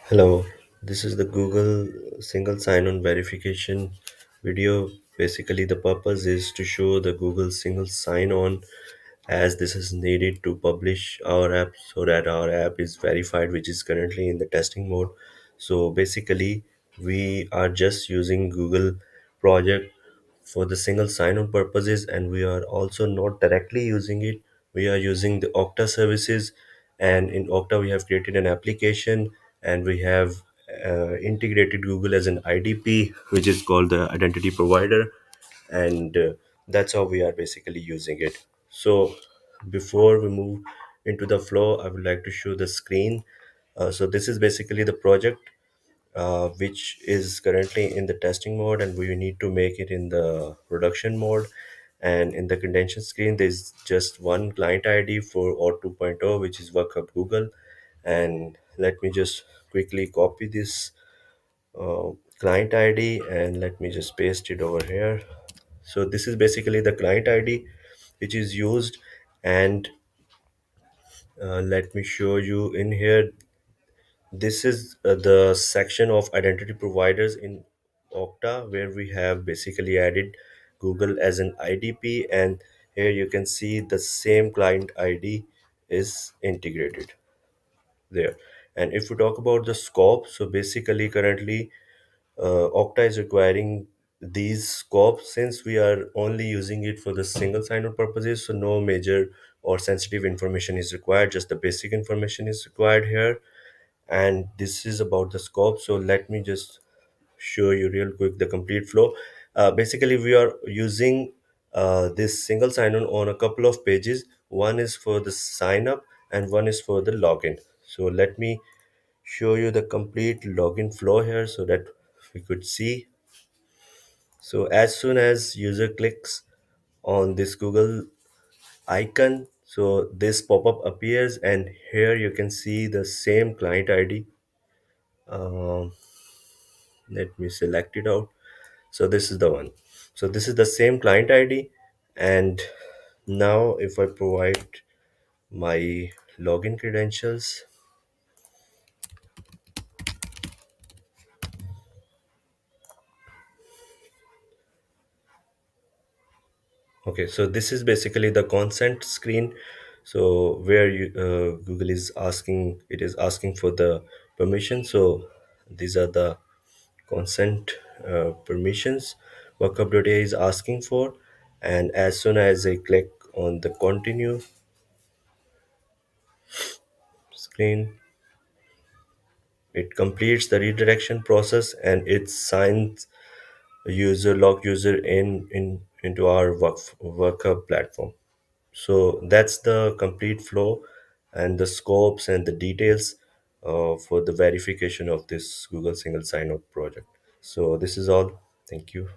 Hello, this is the Google single sign-on verification video. Basically, the purpose is to show the Google single sign-on as this is needed to publish our app so that our app is verified, which is currently in the testing mode. So basically, we are just using Google project for the single sign-on purposes, and we are also not directly using it. We are using the Okta services, and in Okta we have created an application, and we have integrated Google as an IDP, which is called the identity provider, and that's how we are basically using it. So before we move into the flow, I would like to show the screen. So this is basically the project which is currently in the testing mode, and we need to make it in the production mode. And in the credential screen there's just one client ID for or 2.0, which is workup Google. And let me just quickly copy this uh, client ID, and let me just paste it over here. So this is basically the client ID which is used. And let me show you in here. This is the section of identity providers in Okta where we have basically added Google as an IDP, and here you can see the same client ID is integrated there. And if we talk about the scope, so basically currently Okta is requiring these scopes since we are only using it for the single sign-on purposes. So no major or sensitive information is required, just the basic information is required here. And this is about the scope. So let me just show you real quick the complete flow. Basically we are using this single sign-on on a couple of pages. One is for the sign up and one is for the login. So let me show you the complete login flow here so that we could see. So as soon as user clicks on this Google icon, so this pop-up appears, and here you can see the same client ID. um, Let me select it out. So this is the one. So this is the same client ID. And now if I provide my login credentials. Okay, so this is basically the consent screen. So where Google is asking, it is asking for the permission. So these are the consent permissions workup.ai is asking for. And as soon as I click on the continue screen, it completes the redirection process and it signs user log user in into our workup platform. So that's the complete flow and the scopes and the details for the verification of this Google single sign-on project. So this is all. Thank you.